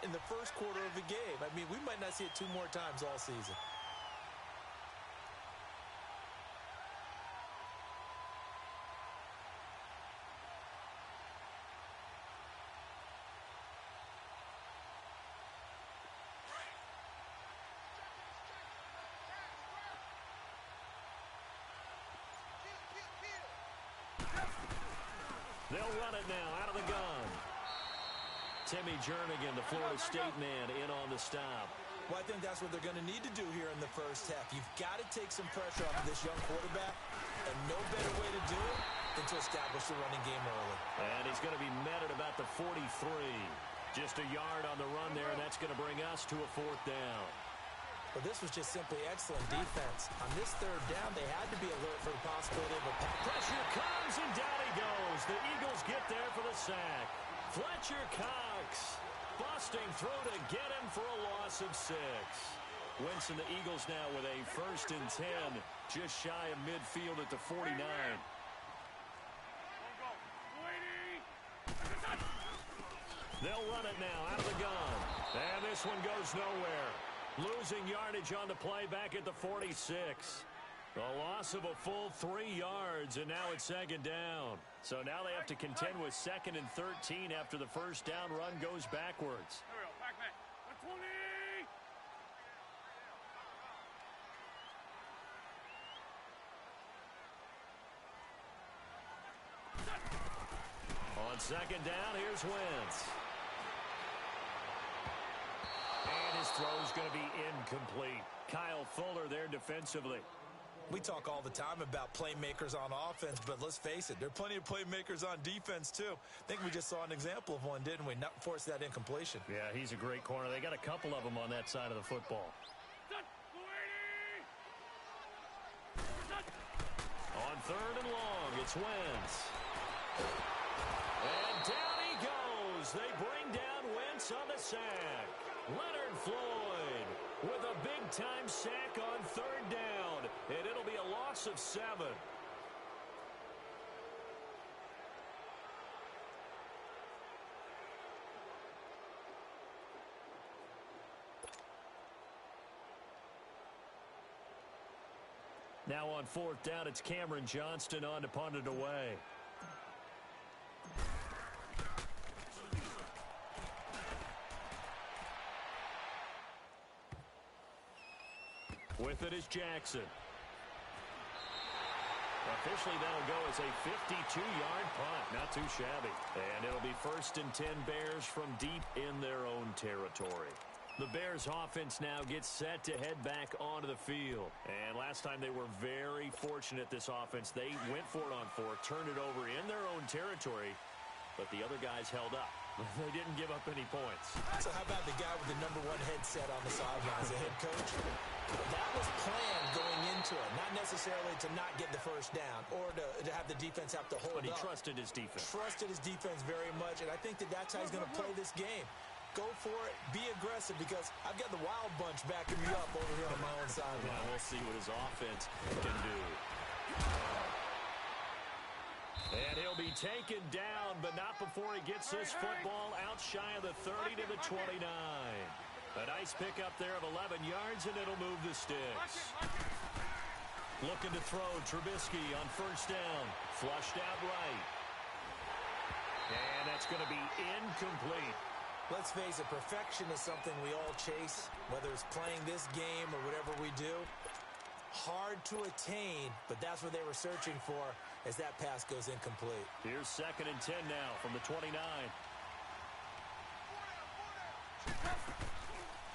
in the first quarter of a game. I mean, we might not see it 2 more times all season. They'll run it now out of the gun. Timmy Jernigan, the Florida State man, in on the stop. Well, I think that's what they're going to need to do here in the first half. You've got to take some pressure off of this young quarterback, and no better way to do it than to establish the running game early. And he's going to be met at about the 43. Just a yard on the run there, and that's going to bring us to a 4th down. Well, this was just simply excellent defense. On this 3rd down, they had to be alert for the possibility of a pass. Pressure comes, and down he goes. The Eagles get there for the sack. Fletcher Cox busting through to get him for a loss of 6. Wentz and the Eagles now with a 1st and 10, just shy of midfield at the 49. They'll run it now out of the gun. And this one goes nowhere. Losing yardage on the play back at the 46. A loss of a full 3 yards, and now it's 2nd down. So now they have to contend with 2nd and 13 after the 1st down run goes backwards. Here we go, back. 120! On 2nd down, here's Wentz. And his throw's going to be incomplete. Kyle Fuller there defensively. We talk all the time about playmakers on offense, but let's face it, there are plenty of playmakers on defense, too. I think we just saw an example of one, didn't we? Not force that incompletion. Yeah, he's a great corner. They got a couple of them on that side of the football. On 3rd and long, it's Wentz. And down he goes. They bring down Wentz on the sack. Leonard Floyd with a big-time sack on 3rd down, and it'll be a loss of 7. Now on 4th down, it's Cameron Johnston on to punt it away. With it is Jackson. Officially, that'll go as a 52-yard punt. Not too shabby. And it'll be 1st and 10 Bears from deep in their own territory. The Bears offense now gets set to head back onto the field. And last time they were very fortunate, this offense. They went for it on 4th, turned it over in their own territory, but the other guys held up. They didn't give up any points. So how about the guy with the #1 headset on the sidelines, the head coach? That was planned going into it, not necessarily to not get the 1st down or to have the defense have to hold up. But he trusted his defense. Trusted his defense very much, and I think that's how he's going to play this game. Go for it. Be aggressive, because I've got the wild bunch backing me up over here on my own sideline. Yeah, we'll see what his offense can do. And he'll be taken down, but not before he gets this football out shy of the 30 to the 29. A nice pickup there of 11 yards, and it'll move the sticks. Looking to throw, Trubisky on 1st down. Flushed out right. And that's going to be incomplete. Let's face it, perfection is something we all chase, whether it's playing this game or whatever we do. Hard to attain, but that's what they were searching for as that pass goes incomplete. Here's 2nd and 10 now from the 29.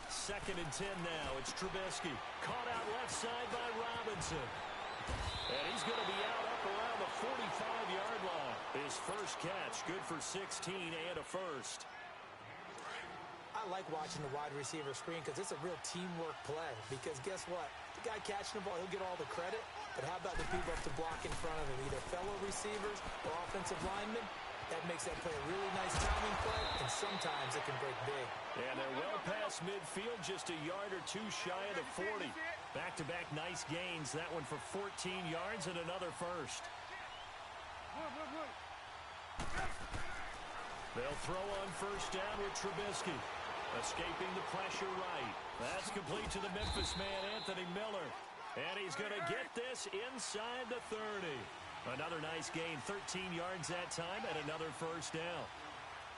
2nd and 10 now. It's Trubisky. Caught out left side by Robinson. And he's going to be out up around the 45-yard line. His first catch, good for 16 and a 1st. I like watching the wide receiver screen because it's a real teamwork play. Because guess what? The guy catching the ball, he'll get all the credit. But how about the people up to block in front of him? Either fellow receivers or offensive linemen. That makes that play a really nice timing play, and sometimes it can break big. And they're well past midfield, just a yard or two shy of the 40. Back-to-back nice gains. That one for 14 yards and another 1st. They'll throw on 1st down with Trubisky. Escaping the pressure right. That's complete to the Memphis man, Anthony Miller. And he's going to get this inside the 30. Another nice gain, 13 yards that time, and another first down.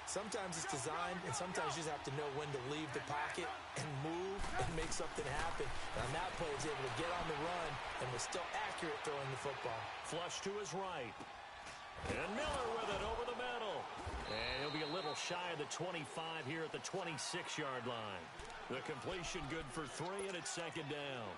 Sometimes it's designed, and sometimes you just have to know when to leave the pocket and move and make something happen. And on that play, he's able to get on the run and was still accurate throwing the football. Flush to his right. And Miller with it over the middle. And he'll be a little shy of the 25 here at the 26-yard line. The completion good for 3, and it's second down.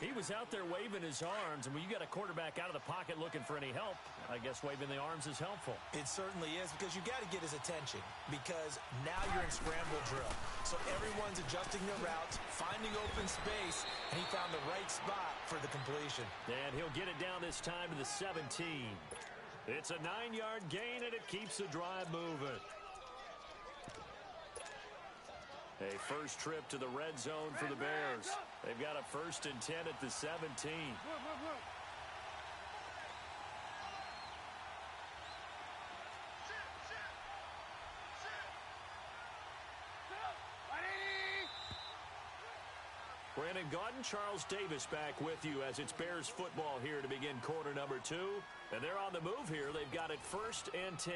He was out there waving his arms, and when you got a quarterback out of the pocket looking for any help, I guess waving the arms is helpful. It certainly is, because you got to get his attention, because now you're in scramble drill. So everyone's adjusting their routes, finding open space, and he found the right spot for the completion. And he'll get it down this time to the 17. It's a 9-yard gain, and it keeps the drive moving. A first trip to the red zone for the Bears. They've got a 1st and 10 at the 17. Brandon Gaudin, Charles Davis back with you as it's Bears football here to begin quarter number 2. And they're on the move here. They've got it 1st and 10.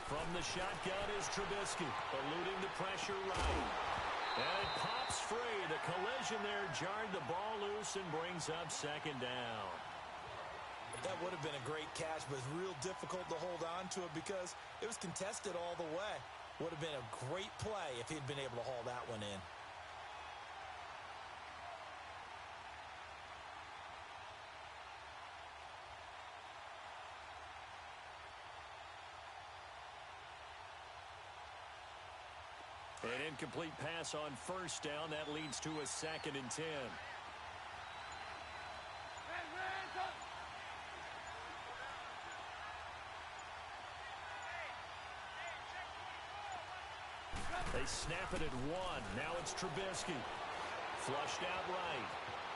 From the shotgun is Trubisky, eluding the pressure right. And it pops free. The collision there jarred the ball loose and brings up second down. That would have been a great catch, but it's real difficult to hold on to it because it was contested all the way. Would have been a great play if he'd been able to haul that one in. An incomplete pass on first down. That leads to a 2nd and 10. They snap it at 1. Now it's Trubisky. Flushed out right.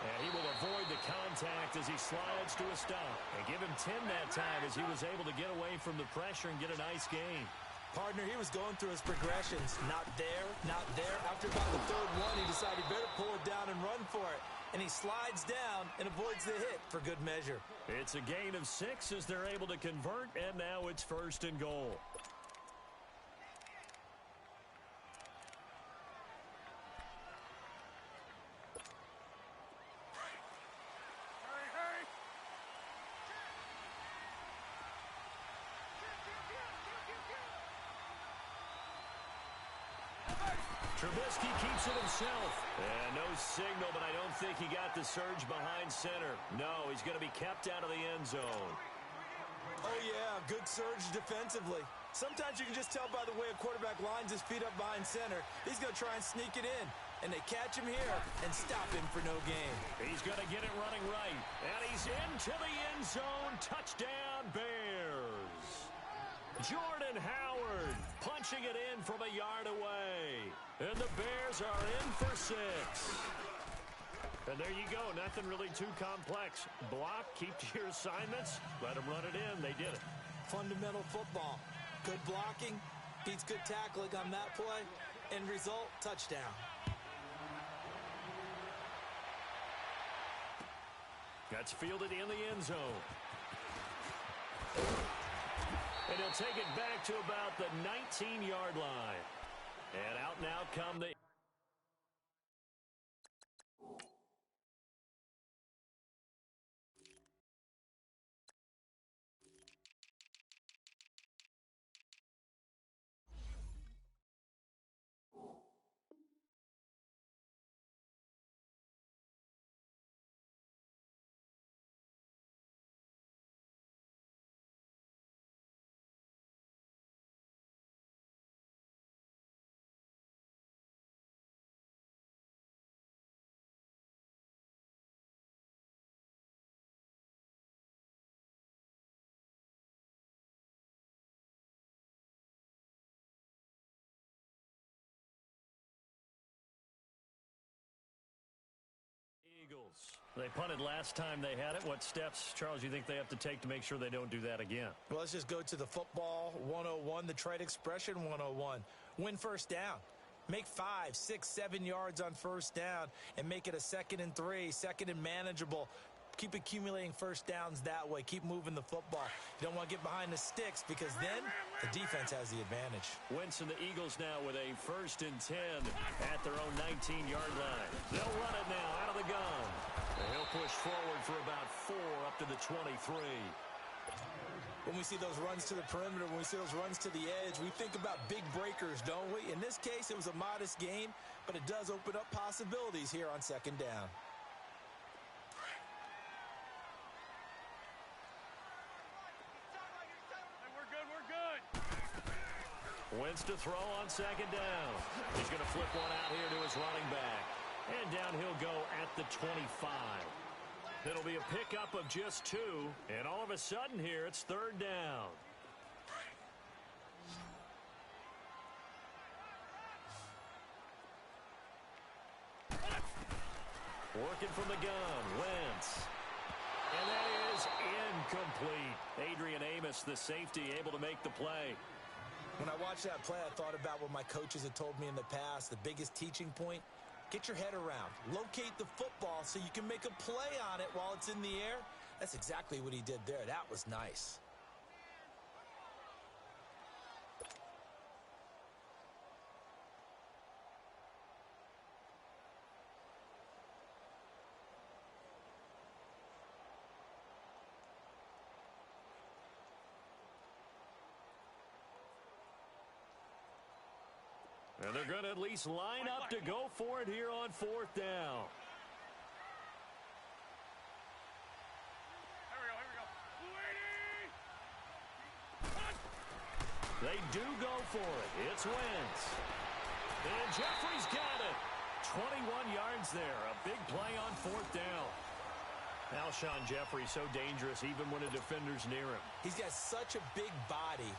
And he will avoid the contact as he slides to a stop. And give him 10 that time as he was able to get away from the pressure and get a nice gain. Partner, he was going through his progressions. Not there, not there. After about the 3rd one, he decided he better pull it down and run for it. And he slides down and avoids the hit for good measure. It's a gain of 6 as they're able to convert, and now it's 1st and goal. Trubisky keeps it himself. And no signal, but I don't think he got the surge behind center. No, he's going to be kept out of the end zone. Oh, yeah, good surge defensively. Sometimes you can just tell by the way a quarterback lines his feet up behind center. He's going to try and sneak it in. And they catch him here and stop him for no gain. He's going to get it running right. And he's into the end zone. Touchdown, Bears. Jordan Howard punching it in from a yard away. And the Bears are in for 6. And there you go. Nothing really too complex. Block, keep to your assignments, let them run it in. They did it. Fundamental football. Good blocking, beats good tackling on that play. End result, touchdown. That's fielded in the end zone. And he'll take it back to about the 19-yard line. And out now come the Eagles. They punted last time they had it. What steps, Charles, you think they have to take to make sure they don't do that again? Well, let's just go to the football 101, the trade expression 101. Win first down. Make 5, 6, 7 yards on first down and make it a 2nd and 3, 2nd and manageable. Keep accumulating first downs that way. Keep moving the football. You don't want to get behind the sticks because then the defense has the advantage. Wentz and the Eagles now with a 1st and 10 at their own 19-yard line. They'll run it now out of the gun. And he'll push forward for about 4 up to the 23. When we see those runs to the perimeter, when we see those runs to the edge, we think about big breakers, don't we? In this case, it was a modest gain, but it does open up possibilities here on 2nd down. Wentz to throw on 2nd down. He's going to flip one out here to his running back. And down he'll go at the 25. It'll be a pickup of just 2. And all of a sudden here, it's 3rd down. Working from the gun, Wentz. And that is incomplete. Adrian Amos, the safety, able to make the play. When I watched that play, I thought about what my coaches had told me in the past. The biggest teaching point, get your head around. Locate the football so you can make a play on it while it's in the air. That's exactly what he did there. That was nice. And they're going to at least line up to go for it here on 4th down. Here we go. They do go for it. It's Wentz. And Jeffrey's got it. 21 yards there. A big play on 4th down. Alshon Jeffrey so dangerous even when a defender's near him. He's got such a big body.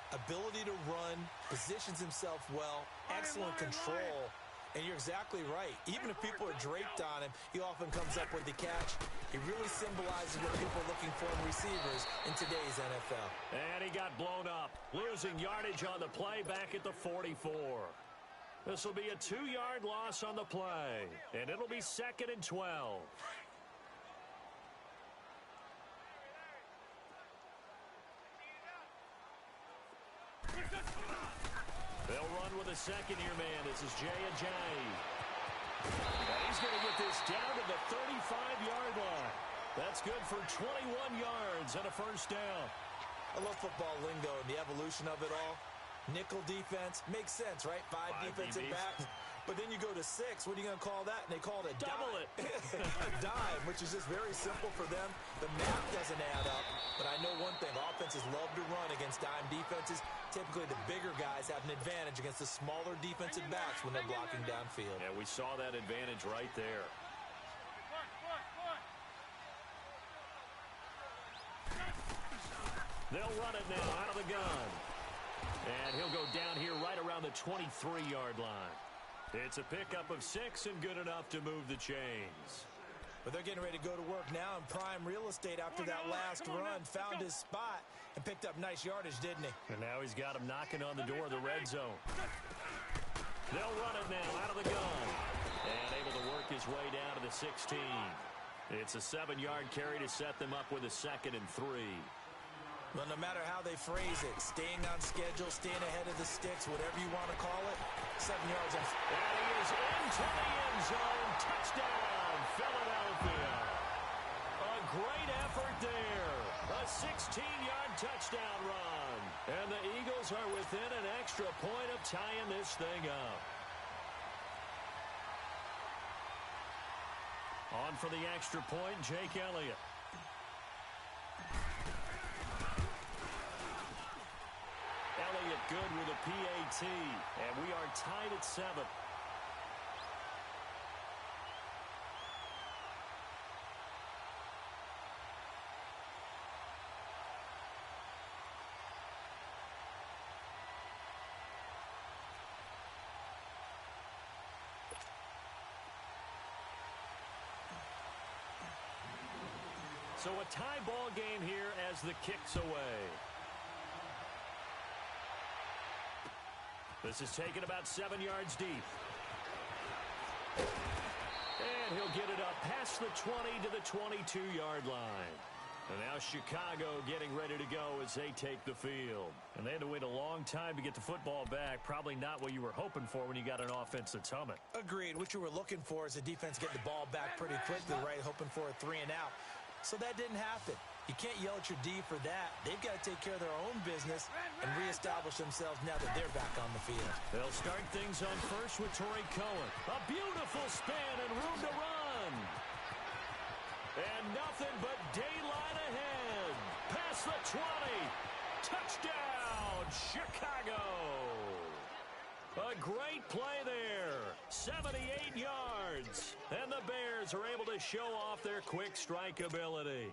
Ability to run, positions himself well, excellent control, and you're exactly right. Even if people are draped on him, he often comes up with the catch. He really symbolizes what people are looking for in receivers in today's NFL. And he got blown up, losing yardage on the play back at the 44. This will be a 2-yard loss on the play, and it'll be 2nd and 12. They'll run with a second-year man. This is Jay Ajayi. And he's going to get this down to the 35-yard line. That's good for 21 yards and a 1st down. I love football lingo and the evolution of it all. Nickel defense makes sense, right? 5 defensive backs. But then you go to 6. What are you going to call that? And they call it a double dime. A dime, which is just very simple for them. The math doesn't add up. But I know one thing. Offenses love to run against dime defenses. Typically, the bigger guys have an advantage against the smaller defensive backs when they're blocking downfield. Yeah, we saw that advantage right there. They'll run it now out of the gun. And he'll go down here right around the 23-yard line. It's a pickup of 6 and good enough to move the chains. But they're getting ready to go to work now in prime real estate after that last run. Found his spot and picked up nice yardage, didn't he? And now he's got him knocking on the door of the red zone. They'll run it now out of the gun. And able to work his way down to the 16. It's a 7-yard carry to set them up with a 2nd and 3. Well, no matter how they phrase it, staying on schedule, staying ahead of the sticks, whatever you want to call it, 7 yards on. And he is into the end zone. Touchdown, Philadelphia. A great effort there. A 16-yard touchdown run. And the Eagles are within an extra point of tying this thing up. On for the extra point, Jake Elliott. Elliott good with a PAT, and we are tied at 7. So a tie ball game here as the kick's away. This is taken about 7 yards deep. And he'll get it up past the 20 to the 22-yard line. And now Chicago getting ready to go as they take the field. And they had to wait a long time to get the football back. Probably not what you were hoping for when you got an offense that's humming. Agreed. What you were looking for is the defense getting the ball back pretty quickly, right? Hoping for a 3 and out. So that didn't happen. You can't yell at your D for that. They've got to take care of their own business and reestablish themselves now that they're back on the field. They'll start things on first with Torrey Cohen. A beautiful spin and room to run. And nothing but daylight ahead. Past the 20. Touchdown, Chicago. A great play there. 78 yards. And the Bears are able to show off their quick strike ability.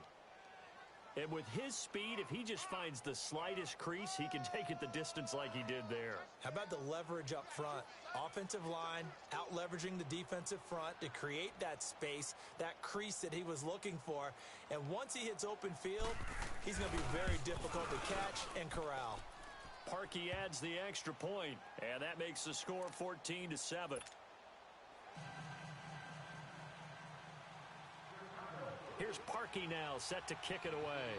And with his speed, if he just finds the slightest crease, he can take it the distance like he did there. How about the leverage up front? Offensive line out-leveraging the defensive front to create that space, that crease that he was looking for. And once he hits open field, he's going to be very difficult to catch and corral. Parkey adds the extra point, and that makes the score 14-7. Here's Parkey now, set to kick it away.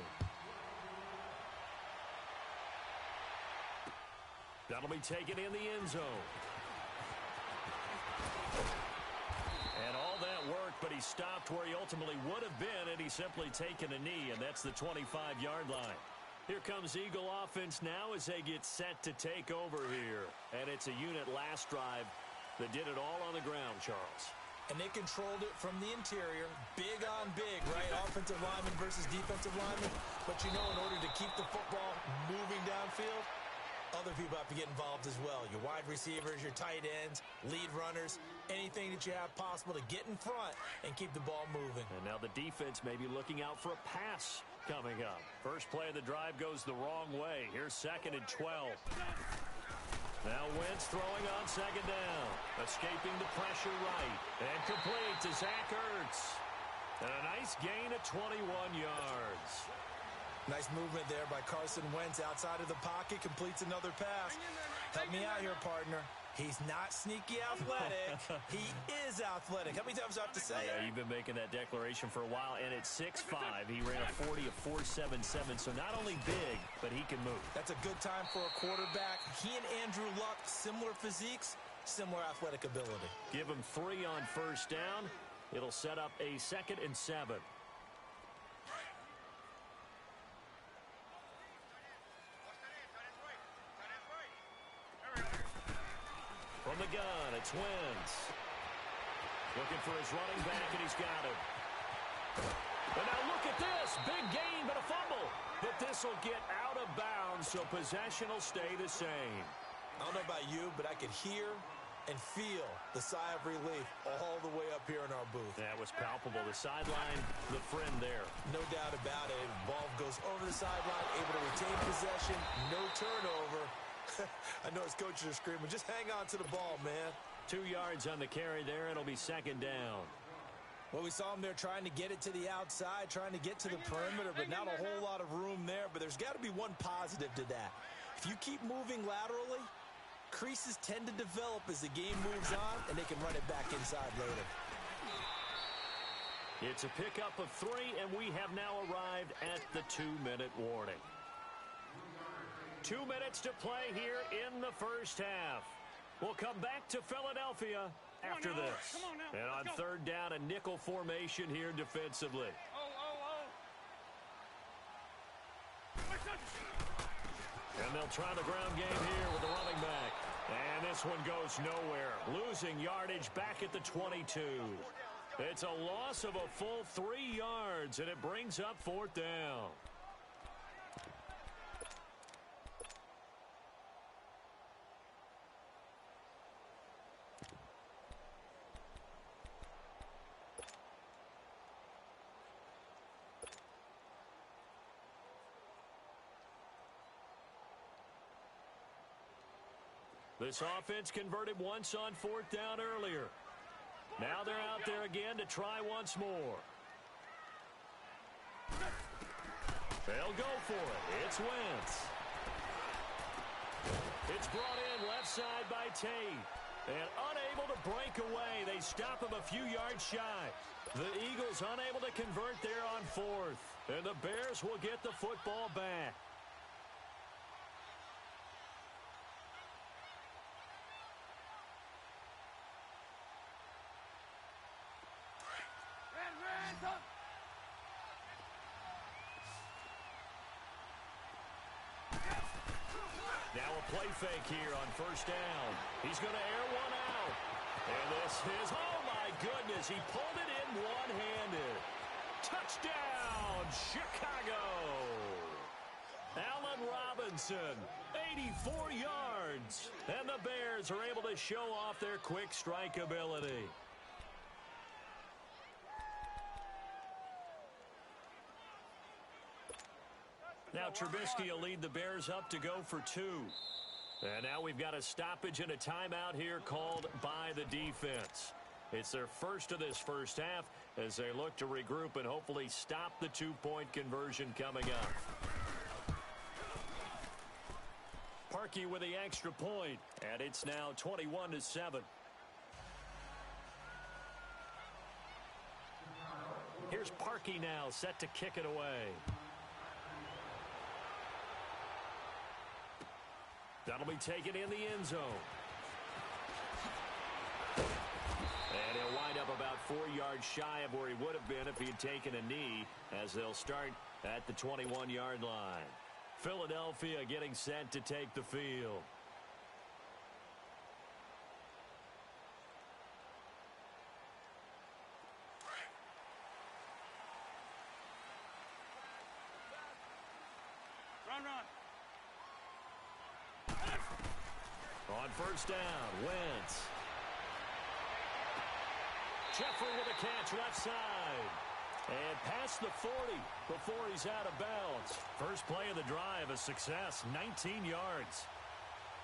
That'll be taken in the end zone. And all that work, but he stopped where he ultimately would have been, and he's simply taken a knee, and that's the 25-yard line. Here comes Eagle offense now as they get set to take over here. And it's a unit last drive that did it all on the ground, Charles. And they controlled it from the interior, big on big, right? Offensive lineman versus defensive lineman. But you know, in order to keep the football moving downfield, other people have to get involved as well. Your wide receivers, your tight ends, lead runners, anything that you have possible to get in front and keep the ball moving. And now the defense may be looking out for a pass coming up. First play of the drive goes the wrong way. Here's 2nd and 12. Now Wentz throwing on 2nd down. Escaping the pressure right. And complete to Zach Ertz. And a nice gain of 21 yards. Nice movement there by Carson Wentz outside of the pocket. Completes another pass. Help me out here, partner. He's not sneaky athletic. He is athletic. How many times do I have to say it? Yeah, you've been making that declaration for a while. And at 6'5", he ran a 40 of 4.77. So not only big, but he can move. That's a good time for a quarterback. He and Andrew Luck, similar physiques, similar athletic ability. Give him 3 on first down. It'll set up a 2nd and 7. From the gun, it's Wentz. Looking for his running back, and he's got him. But now look at this. Big gain, but a fumble. But this will get out of bounds, so possession will stay the same. I don't know about you, but I could hear and feel the sigh of relief all the way up here in our booth. That was palpable. The sideline, the friend there. No doubt about it. Ball goes over the sideline, able to retain possession, no turnover. I know his coaches are screaming, just hang on to the ball, man. 2 yards on the carry there. It'll be 2nd down. Well, we saw him there trying to get it to the outside, trying to get to the perimeter, but not a whole lot of room there. But there's got to be one positive to that. If you keep moving laterally, creases tend to develop as the game moves on, and they can run it back inside later. It's a pickup of 3, and we have now arrived at the 2-minute warning. 2 minutes to play here in the first half. We'll come back to Philadelphia after this. And on 3rd down, a nickel formation here defensively. And they'll try the ground game here with the running back. And this one goes nowhere. Losing yardage back at the 22. It's a loss of a full 3 yards, and it brings up 4th down. This offense converted once on 4th down earlier. Now they're out there again to try once more. They'll go for it. It's Wentz. It's brought in left side by Tate. And unable to break away. They stop him a few yards shy. The Eagles unable to convert there on fourth. And the Bears will get the football back. Now a play fake here on first down. He's going to air one out. And this is, oh my goodness, he pulled it in one-handed. Touchdown, Chicago. Allen Robinson, 84 yards. And the Bears are able to show off their quick strike ability. Now Trubisky will lead the Bears up to go for two. And now we've got a stoppage and a timeout here called by the defense. It's their first of this first half as they look to regroup and hopefully stop the two-point conversion coming up. Parkey with the extra point, and it's now 21-7. Here's Parkey now set to kick it away. That'll be taken in the end zone. And he'll wind up about 4 yards shy of where he would have been if he had taken a knee, as they'll start at the 21-yard line. Philadelphia getting set to take the field. Run. On first down, Wentz. Jeffrey with a catch left side. And past the 40 before he's out of bounds. First play of the drive, a success, 19 yards.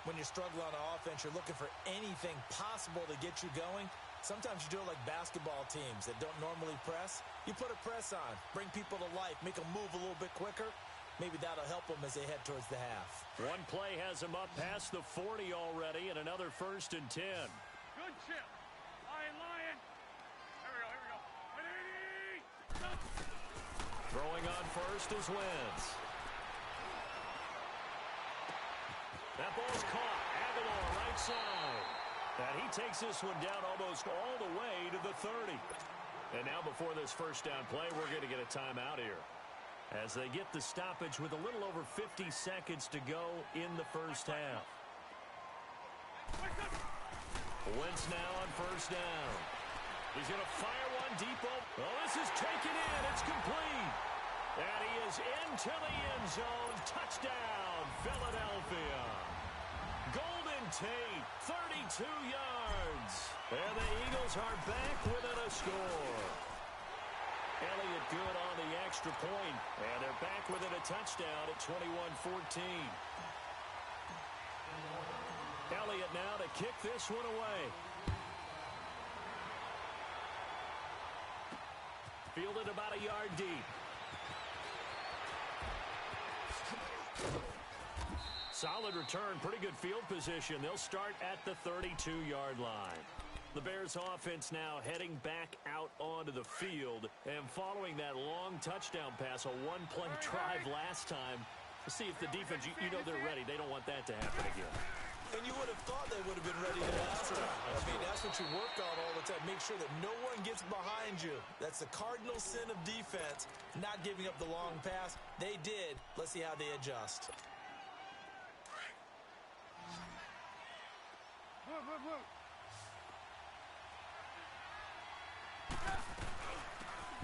When you're struggling on offense, you're looking for anything possible to get you going. Sometimes you do it like basketball teams that don't normally press. You put a press on, bring people to life, make them move a little bit quicker. Maybe that'll help them as they head towards the half. One play has him up past the 40 already, and another 1st and 10. Good chip. Lion. Here we go. 180. Throwing on first is Wentz. That ball's caught. Aguilar right side. And he takes this one down almost all the way to the 30. And now before this first down play, we're going to get a timeout here, as they get the stoppage with a little over 50 seconds to go in the first half. Wentz now on first down. He's going to fire one deep. Oh, this is taken in. It's complete. And he is into the end zone. Touchdown, Philadelphia. Golden Tate, 32 yards. And the Eagles are back within a score. Elliott good on the extra point, and they're back within a touchdown at 21-14. Elliott now to kick this one away. Fielded about a yard deep. Solid return, pretty good field position. They'll start at the 32-yard line. The Bears offense now heading back out onto the field, and following that long touchdown pass, a one-play drive last time, to see if the defense, you know they're ready. They don't want that to happen again. And you would have thought they would have been ready the last time. I mean, that's what you work on all the time. Make sure that no one gets behind you. That's the cardinal sin of defense, not giving up the long pass. They did. Let's see how they adjust. Move.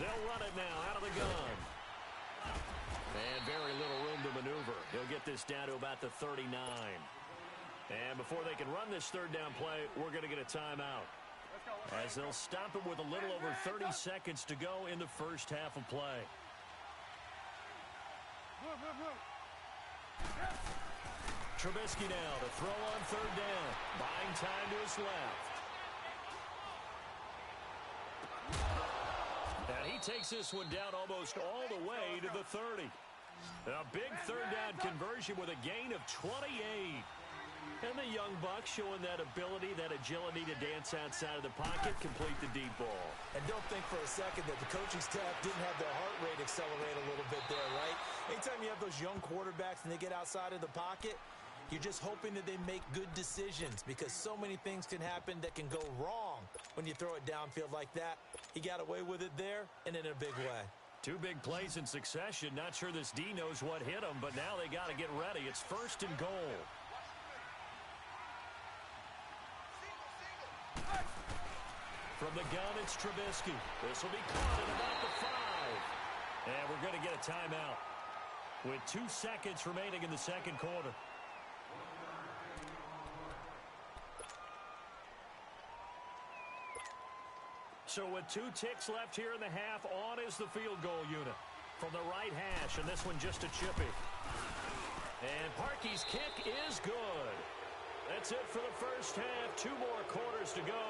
They'll run it now out of the gun. And very little room to maneuver. He'll get this down to about the 39. And before they can run this third down play, we're going to get a timeout, as they'll stop it with a little over 30 seconds to go in the first half of play. Trubisky now to throw on third down. Buying time to his left. And he takes this one down almost all the way to the 30. A big third down conversion with a gain of 28. And the young buck showing that ability, that agility to dance outside of the pocket, complete the deep ball. And don't think for a second that the coaching staff didn't have their heart rate accelerate a little bit there, right? Anytime you have those young quarterbacks and they get outside of the pocket, you're just hoping that they make good decisions because so many things can happen that can go wrong when you throw it downfield like that. He got away with it there and in a big way. Two big plays in succession. Not sure this D knows what hit him, but now they got to get ready. It's 1st and goal. From the gun, it's Trubisky. This will be caught at about the 5. And we're going to get a timeout with 2 seconds remaining in the second quarter. So with 2 ticks left here in the half, on is the field goal unit from the right hash, and this one just a chippy. And Parkey's kick is good. That's it for the first half. 2 more quarters to go.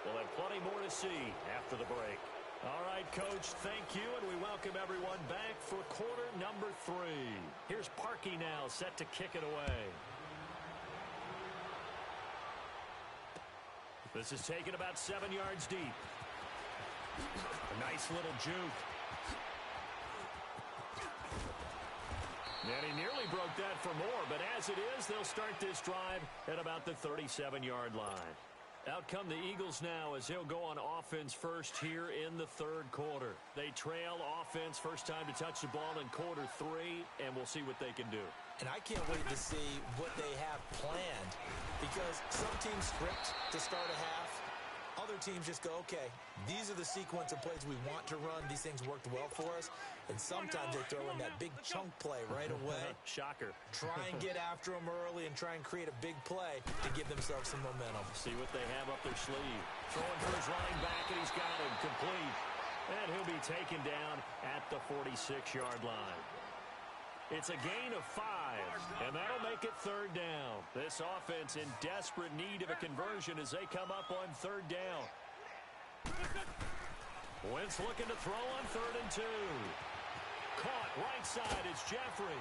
We'll have plenty more to see after the break. All right, Coach, thank you, and we welcome everyone back for quarter number 3. Here's Parkey now, set to kick it away. This is taken about 7 yards deep. A nice little juke. And he nearly broke that for more, but as it is, they'll start this drive at about the 37-yard line. Out come the Eagles now as they'll go on offense first here in the third quarter. They trail offense first time to touch the ball in quarter 3, and we'll see what they can do. And I can't wait to see what they have planned because some teams script to start a half. Other teams just go, okay, these are the sequence of plays we want to run. These things worked well for us. And sometimes they throw in that big chunk play right away. Shocker. Try and get after them early and try and create a big play to give themselves some momentum. See what they have up their sleeve. Throwing for his running back, and he's got him complete. And he'll be taken down at the 46-yard line. It's a gain of 5, and that'll make it third down. This offense in desperate need of a conversion as they come up on third down. Wentz looking to throw on 3rd and 2. Caught right side, it's Jeffrey.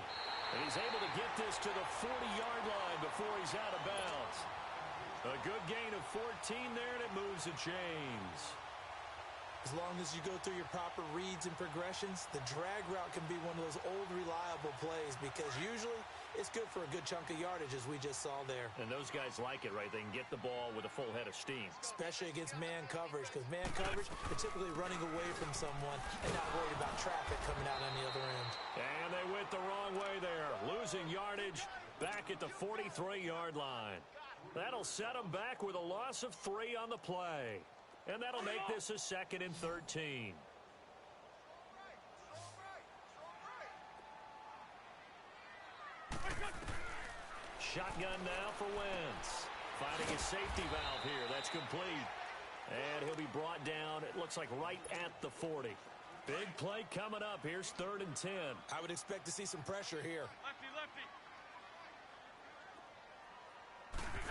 And he's able to get this to the 40-yard line before he's out of bounds. A good gain of 14 there, and it moves the chains. As long as you go through your proper reads and progressions, the drag route can be one of those old reliable plays because usually it's good for a good chunk of yardage as we just saw there. And those guys like it, right? They can get the ball with a full head of steam. Especially against man coverage because man coverage, they're typically running away from someone and not worried about traffic coming out on the other end. And they went the wrong way there, losing yardage back at the 43-yard line. That'll set them back with a loss of 3 on the play. And that'll make this a 2nd and 13. Shotgun now for Wentz. Finding his safety valve here. That's complete. And he'll be brought down, it looks like right at the 40. Big play coming up. Here's 3rd and 10. I would expect to see some pressure here. Lefty, lefty.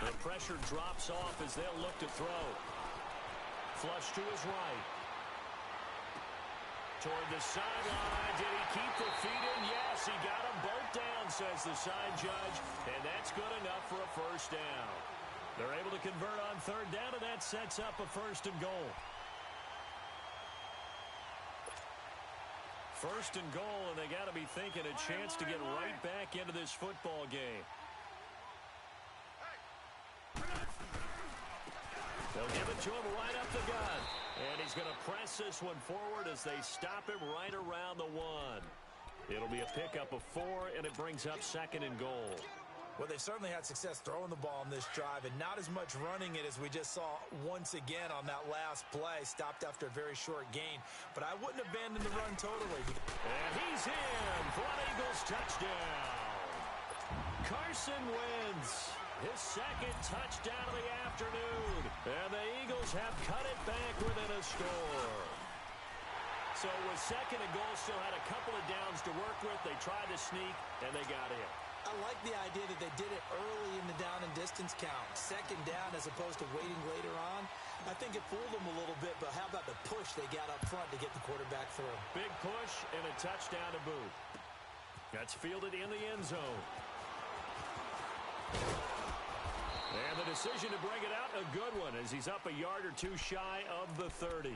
The pressure drops off as they'll look to throw. Flush to his right. Toward the sideline. Did he keep the feet in? Yes, he got them both down, says the side judge. And that's good enough for a first down. They're able to convert on 3rd down, and that sets up a 1st and goal. 1st and goal, and they got to be thinking a chance to get right back into this football game. They'll give it to him right up the gut. And he's going to press this one forward as they stop him right around the 1. It'll be a pickup of 4, and it brings up 2nd and goal. Well, they've certainly had success throwing the ball in this drive and not as much running it as we just saw once again on that last play. Stopped after a very short gain. But I wouldn't abandon the run totally. And he's in for an Eagles touchdown. Carson Wentz. His 2nd touchdown of the afternoon. And the Eagles have cut it back within a score. So with 2nd and goal, still had a couple of downs to work with. They tried to sneak, and they got in. I like the idea that they did it early in the down and distance count. 2nd down as opposed to waiting later on. I think it fooled them a little bit, but how about the push they got up front to get the quarterback through? Big push and a touchdown to boot. That's fielded in the end zone. And the decision to bring it out, a good one, as he's up a yard or two shy of the 30.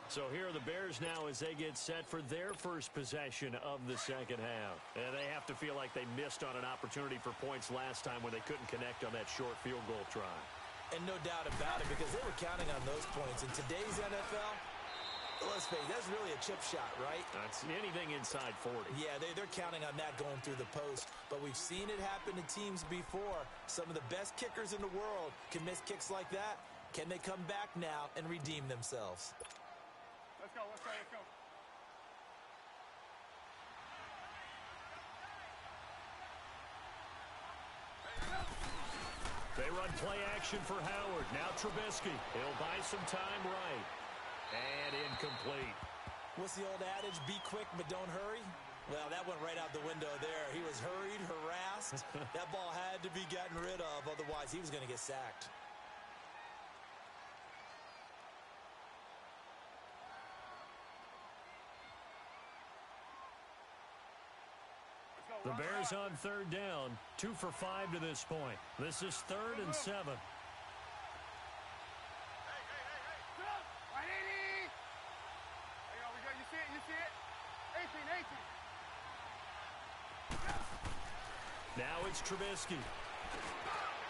So here are the Bears now as they get set for their first possession of the second half. And they have to feel like they missed on an opportunity for points last time when they couldn't connect on that short field goal try. And no doubt about it, because they were counting on those points. In today's NFL, let's face it, that's really a chip shot, right? That's anything inside 40. Yeah, they're counting on that going through the post. But we've seen it happen to teams before. Some of the best kickers in the world can miss kicks like that. Can they come back now and redeem themselves? Let's go, let's go, let's go. They run play action for Howard. Now Trubisky. He'll buy some time right. And incomplete. What's the old adage? Be quick, but don't hurry. Well, that went right out the window there. He was hurried, harassed. That ball had to be gotten rid of. Otherwise, he was going to get sacked. The Bears on third down. 2 for 5 to this point. This is 3rd and 7. Hey. 180. There we go. You see it? You see it? 18. Now it's Trubisky.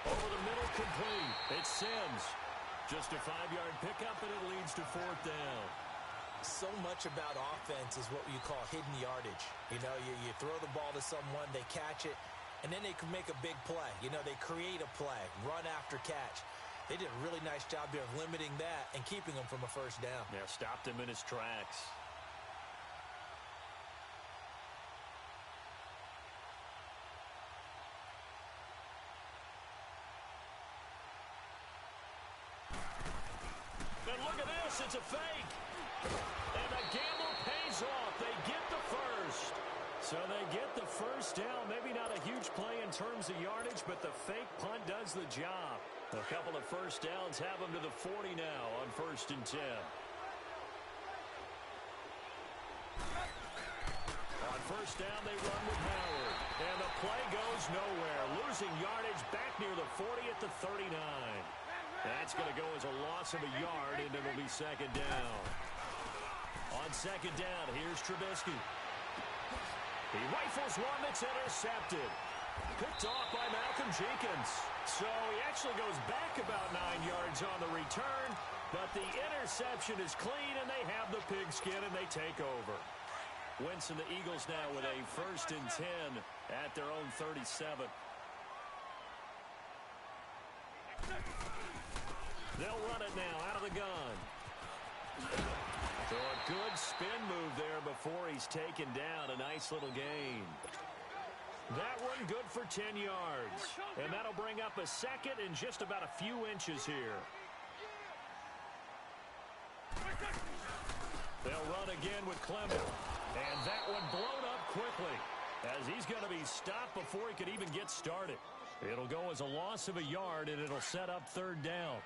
Over the middle, complete. It's Sims. Just a 5-yard pickup, and it leads to 4th down. So much about offense is what you call hidden yardage. You know, you throw the ball to someone, they catch it, and then they can make a big play. You know, they create a play, run after catch. They did a really nice job there of limiting that and keeping him from a first down. Yeah, stopped him in his tracks. And look at this, it's a fake. And the gamble pays off. They get the first. So they get the first down. Maybe not a huge play in terms of yardage, but the fake punt does the job. A couple of first downs have them to the 40 now on 1st and 10. On first down, they run with Howard. And the play goes nowhere. Losing yardage back near the 40 at the 39. That's going to go as a loss of a yard, and it'll be 2nd down. On 2nd down, here's Trubisky. He rifles one that's intercepted. Picked off by Malcolm Jenkins. So he actually goes back about 9 yards on the return, but the interception is clean, and they have the pigskin, and they take over. Wentz and the Eagles now with a 1st and 10 at their own 37. They'll run it now out of the gun. So a good spin move there before he's taken down. A nice little gain. That one good for 10 yards. And that'll bring up a 2nd and just about a few inches here. They'll run again with Clement. And that one blown up quickly as he's going to be stopped before he could even get started. It'll go as a loss of a yard, and it'll set up 3rd down.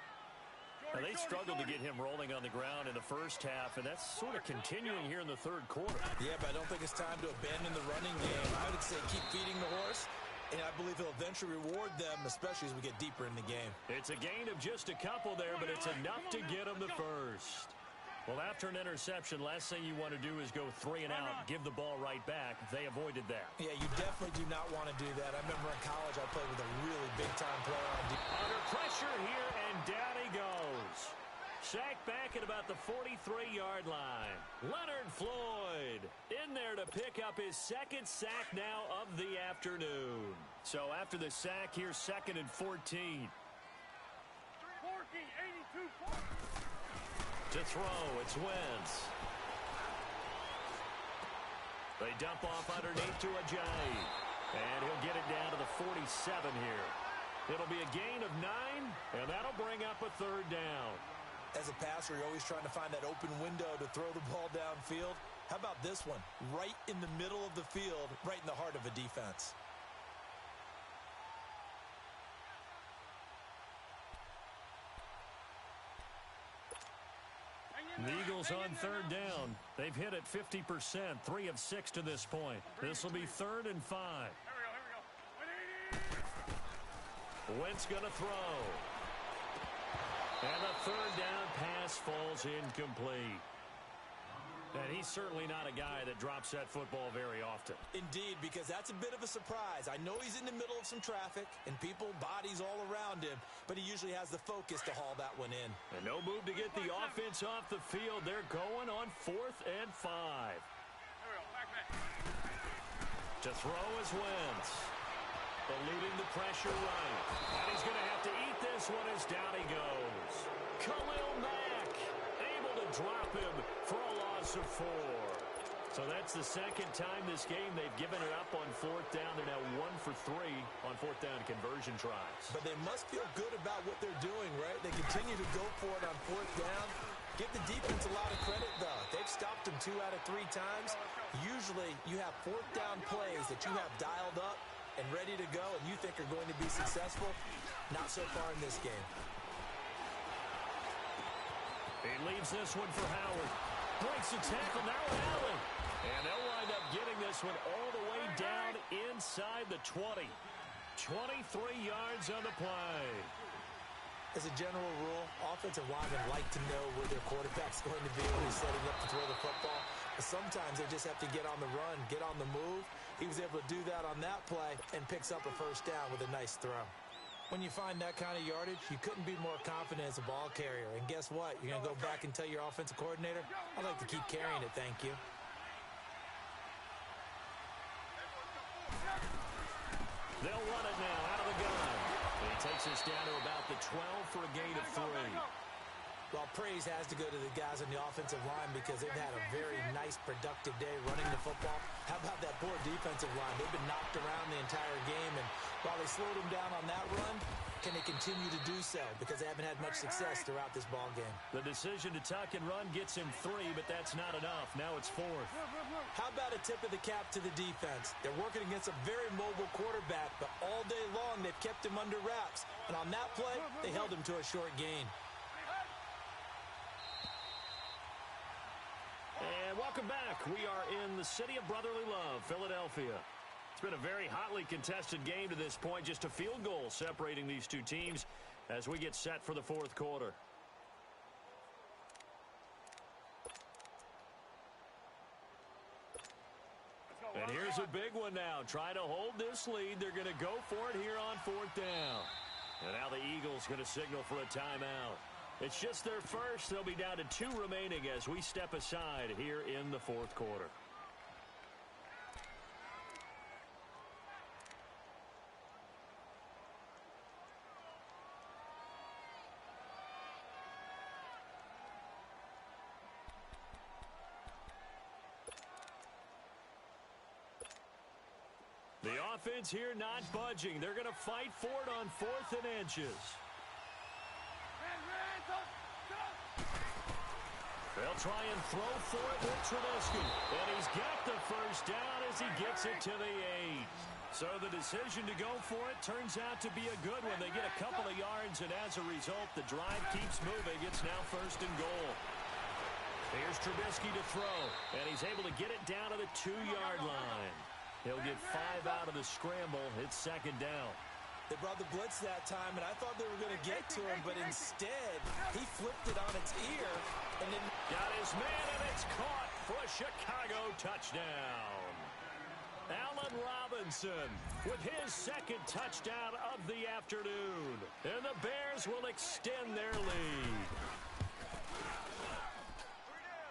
Now, they struggled to get him rolling on the ground in the first half, and that's sort of continuing here in the 3rd quarter. Yeah, but I don't think it's time to abandon the running game. I would say keep feeding the horse, and I believe he'll eventually reward them, especially as we get deeper in the game. It's a gain of just a couple there, but it's enough to get him the first. Well, after an interception, last thing you want to do is go 3 and out, give the ball right back. They avoided that. Yeah, you definitely do not want to do that. I remember in college I played with a really big-time player on defense. Under pressure here, and down he goes. Sacked back at about the 43-yard line. Leonard Floyd in there to pick up his 2nd sack now of the afternoon. So after the sack, here's 2nd and 14. 82 points. To throw, it's Wentz. They dump off underneath to Ajayi. And he'll get it down to the 47 here. It'll be a gain of 9, and that'll bring up a 3rd down. As a passer, you're always trying to find that open window to throw the ball downfield. How about this one? Right in the middle of the field, right in the heart of a defense. The Eagles on third down. They've hit it 50%, 3 of 6 to this point. This will be 3rd and 5. Wentz going to throw. And the 3rd down pass falls incomplete. And he's certainly not a guy that drops that football very often. Indeed, because that's a bit of a surprise. I know he's in the middle of some traffic and people, bodies all around him, but he usually has the focus to haul that one in. And no move to get the offense off the field. They're going on 4th and 5. To throw is Wentz. Eluding the pressure right. And he's going to have to eat this one as down he goes. Khalil Mack able to drop him for a loss of 4. So that's the second time this game they've given it up on 4th down. They're now 1 for 3 on 4th down conversion tries. But they must feel good about what they're doing, right? They continue to go for it on 4th down. Give the defense a lot of credit, though. They've stopped them 2 out of 3 times. Usually you have 4th down plays that you have dialed up and ready to go and you think are going to be successful. Not so far in this game. He leaves this one for Howard. Breaks a tackle now with Allen. And they'll wind up getting this one all the way down inside the 20. 23 yards on the play. As a general rule, offensive linemen like to know where their quarterback's going to be when he's setting up to throw the football. But sometimes they just have to get on the run, get on the move. He was able to do that on that play and picks up a 1st down with a nice throw. When you find that kind of yardage, you couldn't be more confident as a ball carrier. And guess what? You're going to go back and tell your offensive coordinator, I'd like to keep carrying it, thank you. They'll run it now out of the gun. He takes us down to about the 12 for a gain of 3. Well, praise has to go to the guys on the offensive line because they've had a very nice, productive day running the football. How about that poor defensive line? They've been knocked around the entire game, and while they slowed them down on that run, can they continue to do so? Because they haven't had much success throughout this ball game. The decision to tuck and run gets him 3, but that's not enough. Now it's 4th. How about a tip of the cap to the defense? They're working against a very mobile quarterback, but all day long they've kept him under wraps. And on that play, they held him to a short gain. And welcome back. We are in the city of brotherly love, Philadelphia. It's been a very hotly contested game to this point. Just a field goal separating these two teams as we get set for the 4th quarter. And here's a big one now. Trying to hold this lead. They're going to go for it here on 4th down. And now the Eagles going to signal for a timeout. It's just their first. They'll be down to 2 remaining as we step aside here in the 4th quarter. The offense here not budging. They're going to fight for it on 4th and inches. They'll try and throw for it with Trubisky. And he's got the 1st down as he gets it to the 8. So the decision to go for it turns out to be a good one. They get a couple of yards, and as a result, the drive keeps moving. It's now 1st and goal. Here's Trubisky to throw, and he's able to get it down to the 2-yard line. He'll get 5 out of the scramble. It's 2nd down. They brought the blitz that time, and I thought they were going to get to him, but instead, he flipped it on its ear and then got his man, and it's caught for a Chicago touchdown. Allen Robinson with his 2nd touchdown of the afternoon. And the Bears will extend their lead.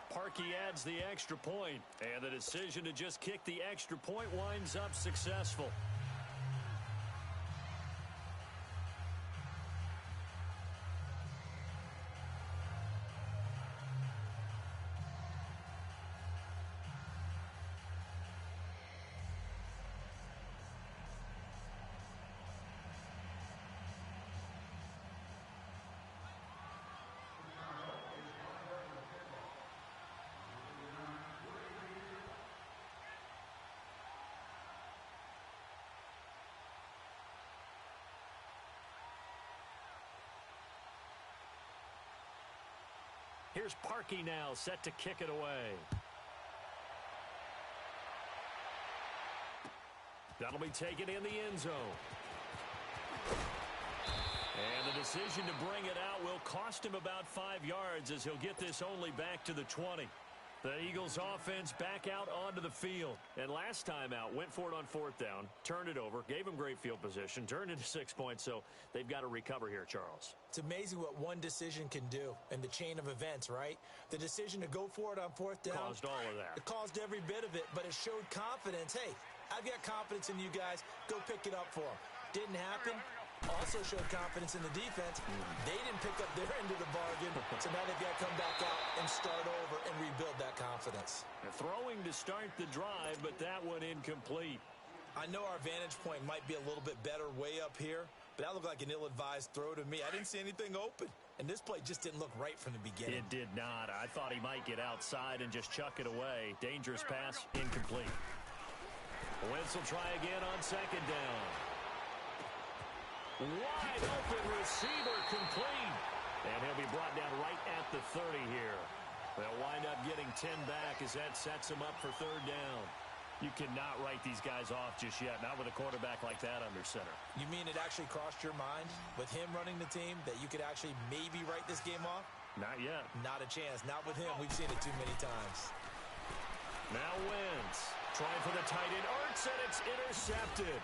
Parkey adds the extra point, and the decision to just kick the extra point winds up successful. Here's Parkey now, set to kick it away. That'll be taken in the end zone. And the decision to bring it out will cost him about 5 yards as he'll get this only back to the 20. The Eagles offense back out onto the field. And last time out, went for it on 4th down, turned it over, gave him great field position, turned it to 6 points, so they've got to recover here, Charles. It's amazing what one decision can do in the chain of events, right? The decision to go for it on 4th down. Caused all of that. It caused every bit of it, but it showed confidence. Hey, I've got confidence in you guys. Go pick it up for them. Didn't happen. Also showed confidence in the defense. They didn't pick up their end of the bargain, so now they've got to come back out and start over and rebuild that confidence. They're throwing to start the drive, but that one incomplete. I know our vantage point might be a little bit better way up here, but that looked like an ill-advised throw to me. I didn't see anything open, and this play just didn't look right from the beginning. It did not. I thought he might get outside and just chuck it away. Dangerous pass, incomplete. Wentz will try again on 2nd down. Wide open receiver complete. And he'll be brought down right at the 30 here. They'll wind up getting 10 back as that sets him up for 3rd down. You cannot write these guys off just yet, not with a quarterback like that under center. You mean it actually crossed your mind with him running the team that you could actually maybe write this game off? Not yet. Not a chance. Not with him. We've seen it too many times. Now Wentz trying for the tight end. Ertz, and it's intercepted.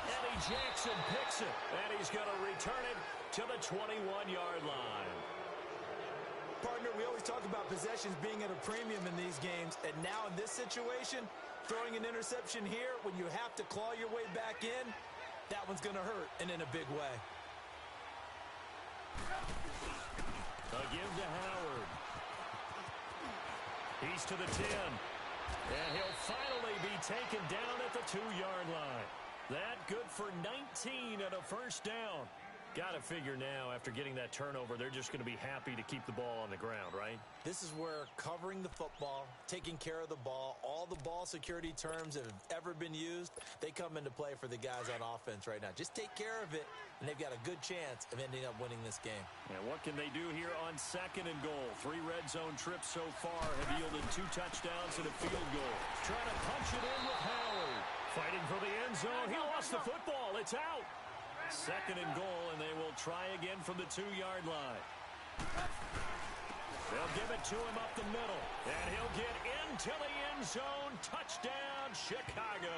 Eddie Jackson picks it, and he's going to return it to the 21-yard line. Partner, we always talk about possessions being at a premium in these games, and now in this situation, throwing an interception here when you have to claw your way back in, that one's going to hurt, and in a big way. A give to Howard. He's to the 10. And he'll finally be taken down at the 2-yard line. That good for 19 and a 1st down. Got to figure now, after getting that turnover, they're just going to be happy to keep the ball on the ground, right? This is where covering the football, taking care of the ball, all the ball security terms that have ever been used, they come into play for the guys on offense right now. Just take care of it, and they've got a good chance of ending up winning this game. And what can they do here on 2nd and goal? 3 red zone trips so far have yielded 2 touchdowns and a field goal. Trying to punch it in with Howard. Fighting for the end zone. He lost the football. It's out. 2nd and goal, and they will try again from the 2-yard line. They'll give it to him up the middle, and he'll get into the end zone. Touchdown, Chicago.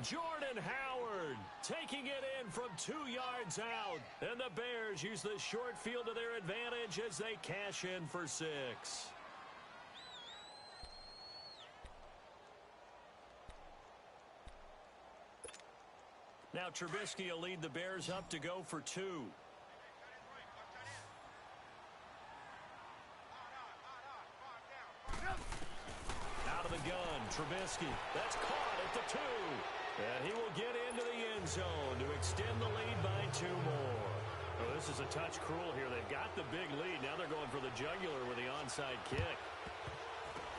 Jordan Howard taking it in from 2 yards out, and the Bears use the short field to their advantage as they cash in for 6. Now Trubisky will lead the Bears up to go for 2. Out of the gun, Trubisky. That's caught at the 2. And he will get into the end zone to extend the lead by 2 more. Oh, this is a touch cruel here. They've got the big lead. Now they're going for the jugular with the onside kick.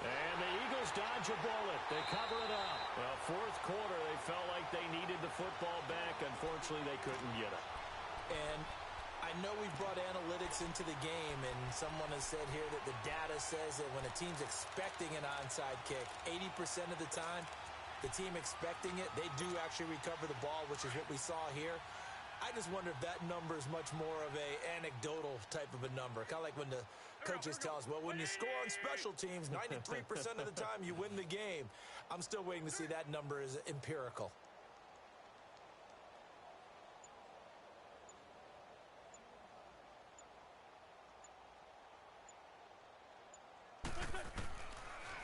And the Eagles dodge a bullet. They cover it up. Well, 4th quarter, they felt like they needed the football back. Unfortunately, they couldn't get it. And I know we've brought analytics into the game, and someone has said here that the data says that when a team's expecting an onside kick, 80% of the time, the team expecting it, they do actually recover the ball, which is what we saw here. I just wonder if that number is much more of a anecdotal type of a number. Kind of like when the coaches tell us, well, when you score on special teams, 93% of the time you win the game. I'm still waiting to see that number is empirical.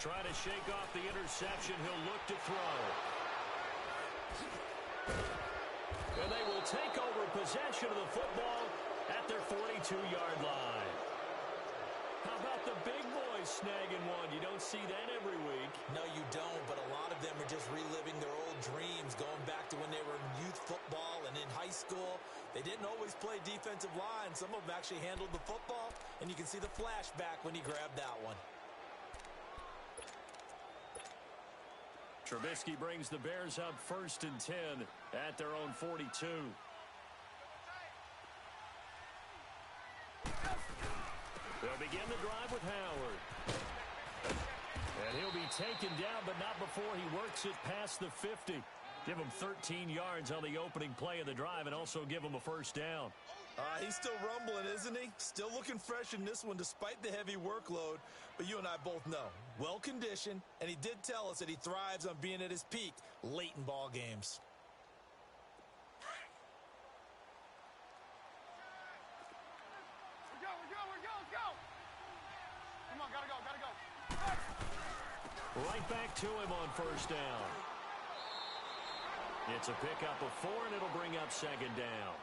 Trying to shake off the interception. He'll look to throw. And they will take over possession of the football at their 42-yard line. How about the big boys snagging one? You don't see that every week. No, you don't, but a lot of them are just reliving their old dreams, going back to when they were in youth football and in high school. They didn't always play defensive line. Some of them actually handled the football, and you can see the flashback when he grabbed that one. Trubisky brings the Bears up 1st and 10 at their own 42. They'll begin the drive with Howard. And he'll be taken down, but not before he works it past the 50. Give him 13 yards on the opening play of the drive and also give him a first down. He's still rumbling, isn't he? Still looking fresh in this one despite the heavy workload. But you and I both know, well-conditioned, and he did tell us that he thrives on being at his peak late in ball games. We're go. Let's go. Come on, gotta go. Right back to him on first down. It's a pickup of 4, and it'll bring up second down.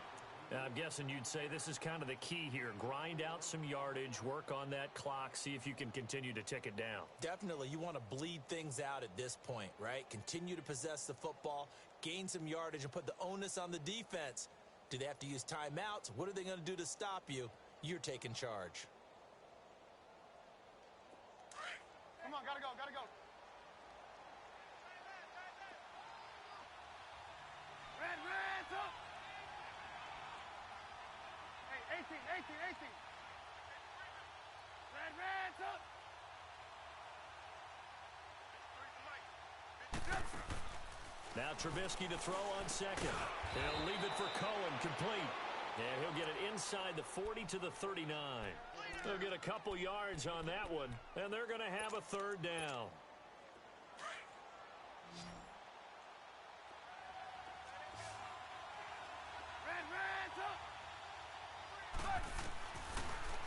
I'm guessing you'd say this is kind of the key here. Grind out some yardage, work on that clock, see if you can continue to tick it down. Definitely. You want to bleed things out at this point, right? Continue to possess the football, gain some yardage, and put the onus on the defense. Do they have to use timeouts? What are they going to do to stop you? You're taking charge. Come on, gotta go. Red, up. Hey, 18. Red, up. Now Trubisky to throw on second. He'll leave it for Cohen, complete. And he'll get it inside the 40 to the 39. They'll get a couple yards on that one, and they're going to have a third down.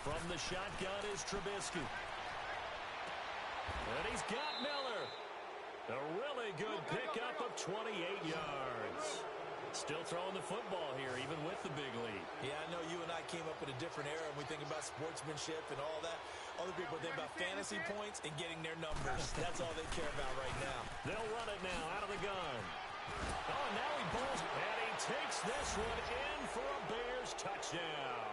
From the shotgun is Trubisky. And he's got Miller. A really good pickup of 28 yards. Still throwing the football here, even with the big lead. Yeah, I know you and I came up in a different era, and we think about sportsmanship and all that. Other people think about fantasy points and getting their numbers. That's all they care about right now. They'll run it now out of the gun. Oh, and now he balls, and he takes this one in for a Bears touchdown.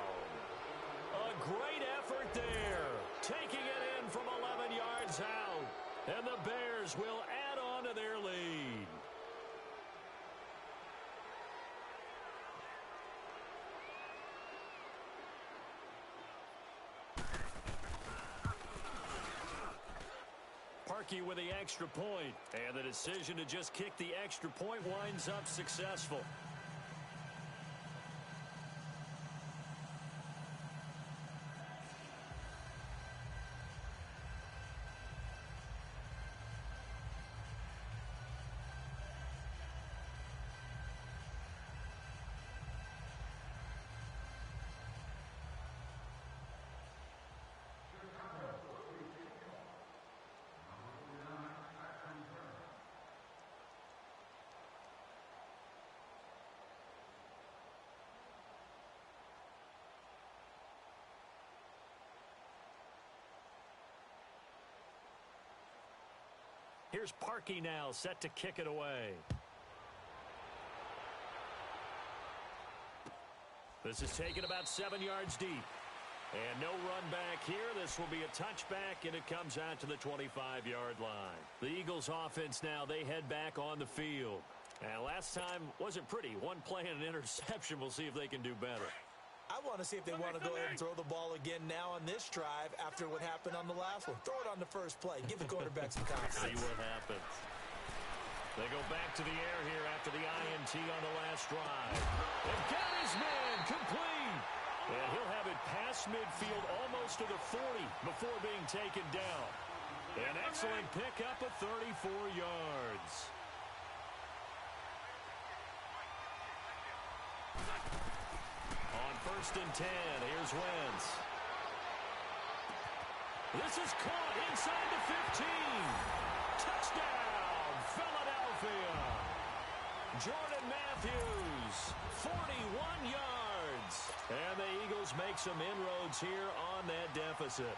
A great effort there, taking it in from 11 yards out. And the Bears will add on to their lead. Parkey with the extra point, and the decision to just kick the extra point winds up successful. Here's Parkey now, set to kick it away. This is taken about 7 yards deep. And no run back here. This will be a touchback, and it comes out to the 25-yard line. The Eagles offense now, they head back on the field. And last time wasn't pretty. One play and an interception. We'll see if they can do better. I want to see if they want to go ahead and throw the ball again now on this drive after what happened on the last one. Throw it on the first play. Give the quarterback some confidence. See what happens. They go back to the air here after the INT on the last drive. And got his man complete. And he'll have it past midfield almost to the 40 before being taken down. An excellent pickup of 34 yards. On 1st and 10, here's Wentz. This is caught inside the 15. Touchdown, Philadelphia. Jordan Matthews, 41 yards. And the Eagles make some inroads here on that deficit.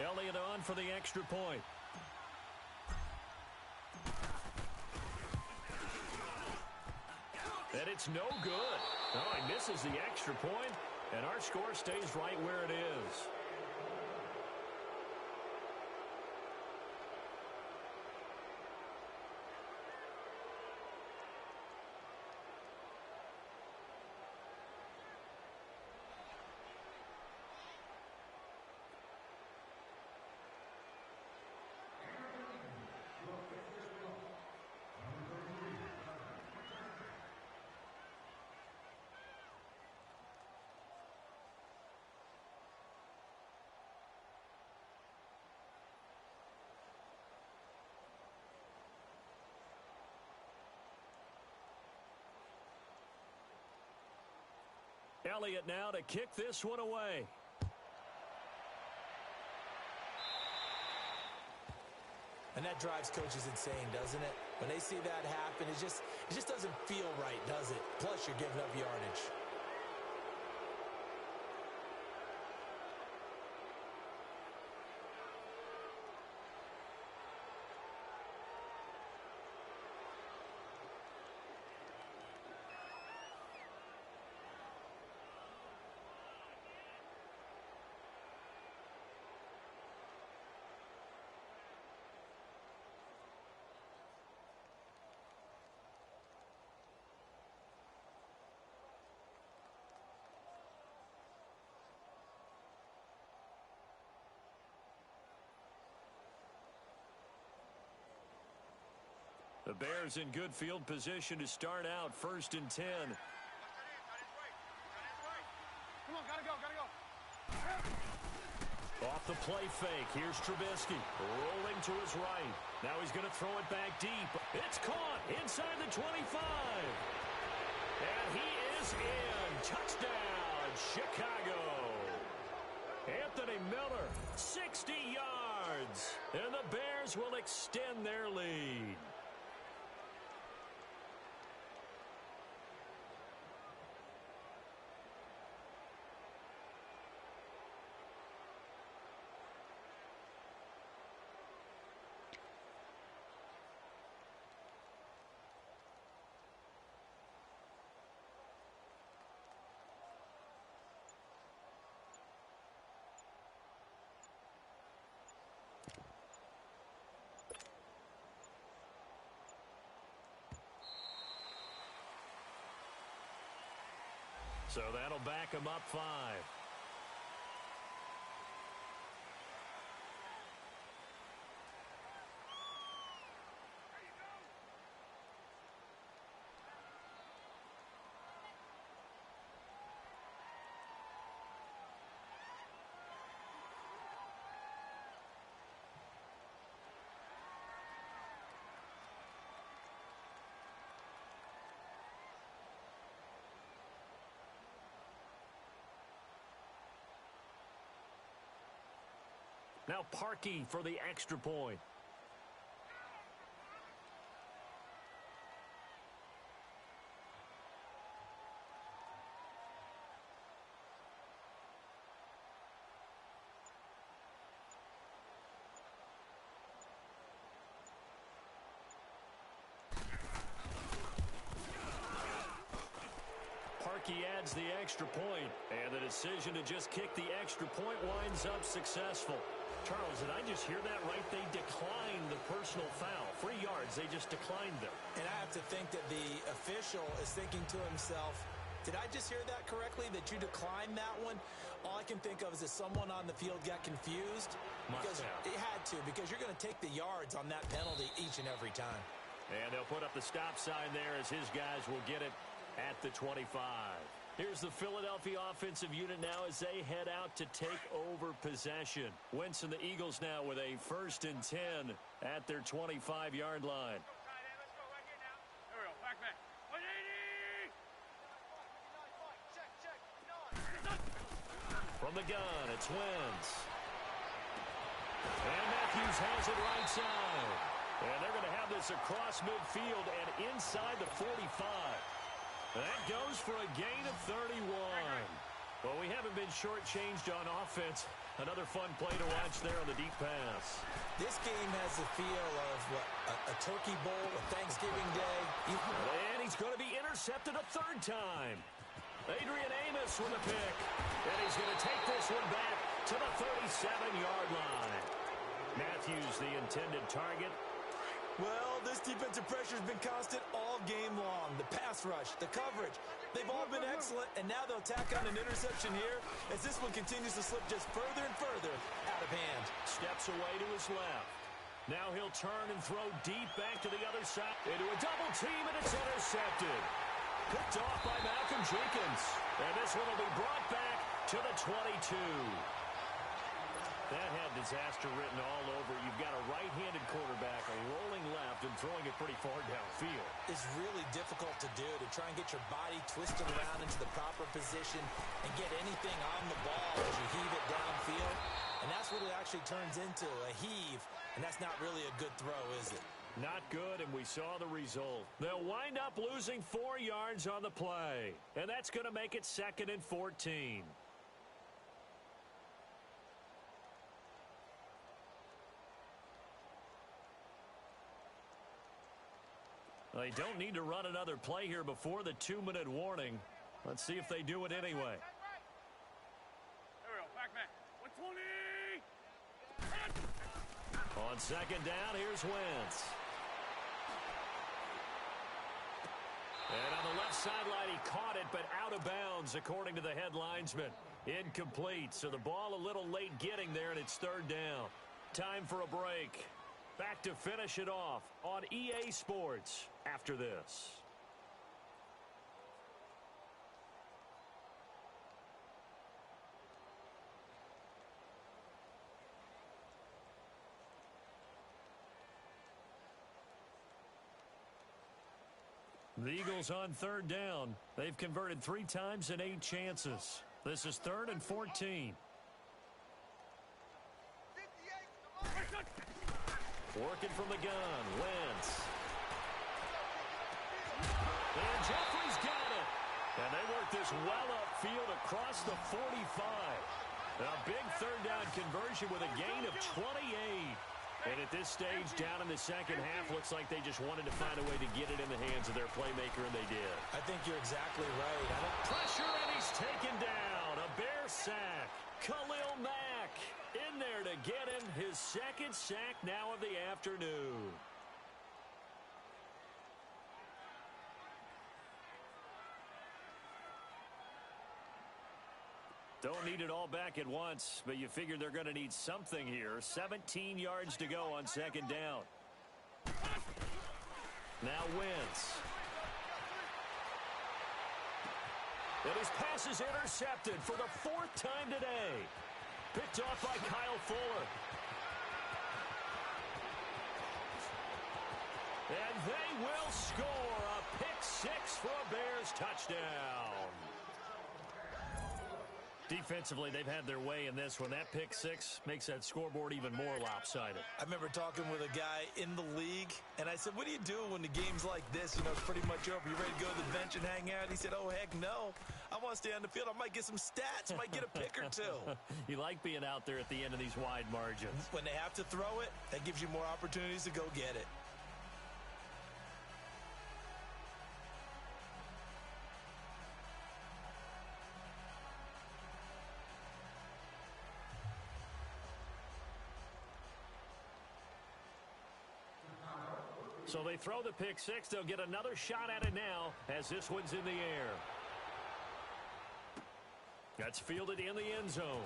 Elliott on for the extra point. And it's no good. Oh, he misses the extra point, and our score stays right where it is. Elliott now to kick this one away. And that drives coaches insane, doesn't it? When they see that happen, it just doesn't feel right, does it? Plus, you're giving up yardage. The Bears in good field position to start out 1st and 10. Come on, gotta go. Off the play fake, here's Trubisky, rolling to his right. Now he's going to throw it back deep. It's caught inside the 25. And he is in. Touchdown, Chicago. Anthony Miller, 60 yards. And the Bears will extend their lead. So that'll back him up 5. Now Parkey for the extra point. Parkey adds the extra point, and the decision to just kick the extra point winds up successful. Charles, did I just hear that right? They declined the personal foul. 3 yards, they just declined them. And I have to think that the official is thinking to himself, did I just hear that correctly, that you declined that one? All I can think of is that someone on the field got confused. Because it had to, because you're going to take the yards on that penalty each and every time. And they'll put up the stop sign there as his guys will get it at the 25. Here's the Philadelphia offensive unit now as they head out to take over possession. Wentz and the Eagles now with a 1st and 10 at their 25-yard line. Let's go right here now. There we go. Back. 180. From the gun, it's Wentz. And Matthews has it right side. And they're going to have this across midfield and inside the 45. That goes for a gain of 31. Well, we haven't been shortchanged on offense. Another fun play to watch there on the deep pass. This game has the feel of, a turkey bowl, a Thanksgiving Day. And he's going to be intercepted a 3rd time. Adrian Amos with a pick. And he's going to take this one back to the 37-yard line. Matthews, the intended target. Well, this defensive pressure has been constant all game long. The pass rush, the coverage, they've all been excellent, and now they'll tack on an interception here as this one continues to slip just further and further out of hand. Steps away to his left. Now he'll turn and throw deep back to the other side. Into a double team, and it's intercepted. Picked off by Malcolm Jenkins. And this one will be brought back to the 22. That had disaster written all over it. You've got a right-handed quarterback, a rolling left, and throwing it pretty far downfield. It's really difficult to do, to try and get your body twisted around into the proper position and get anything on the ball as you heave it downfield. And that's what it actually turns into, a heave. And that's not really a good throw, is it? Not good, and we saw the result. They'll wind up losing 4 yards on the play. And that's going to make it 2nd and 14. They don't need to run another play here before the 2-minute warning. Let's see if they do it anyway. There we go. Back man. 120. On 2nd down, here's Wentz. And on the left sideline, he caught it, but out of bounds, according to the head linesman. Incomplete, so the ball a little late getting there, and it's 3rd down. Time for a break. Back to finish it off on EA Sports after this. The Eagles on 3rd down. They've converted 3 times in 8 chances. This is 3rd and 14. Working from the gun, Wentz. And Jeffrey's got it. And they work this well upfield across the 45. A big 3rd down conversion with a gain of 28. And at this stage, down in the second half, looks like they just wanted to find a way to get it in the hands of their playmaker, and they did. I think you're exactly right. Pressure, and he's taken down. A Bear sack. Khalil Mack in there to get him his 2nd sack now of the afternoon. Don't need it all back at once, but you figure they're going to need something here. 17 yards to go on 2nd down. Now Wentz. And his pass is intercepted for the 4th time today. Picked off by Kyle Fuller. And they will score a pick-6 for a Bears touchdown. Defensively, they've had their way in this one. That pick-6 makes that scoreboard even more lopsided. I remember talking with a guy in the league, and I said, what do you do when the game's like this? You know, it's pretty much over. You ready to go to the bench and hang out? He said, oh, heck no. I want to stay on the field. I might get some stats. I might get a pick or 2. You like being out there at the end of these wide margins. When they have to throw it, that gives you more opportunities to go get it. So they throw the pick-6. They'll get another shot at it now as this one's in the air. That's fielded in the end zone.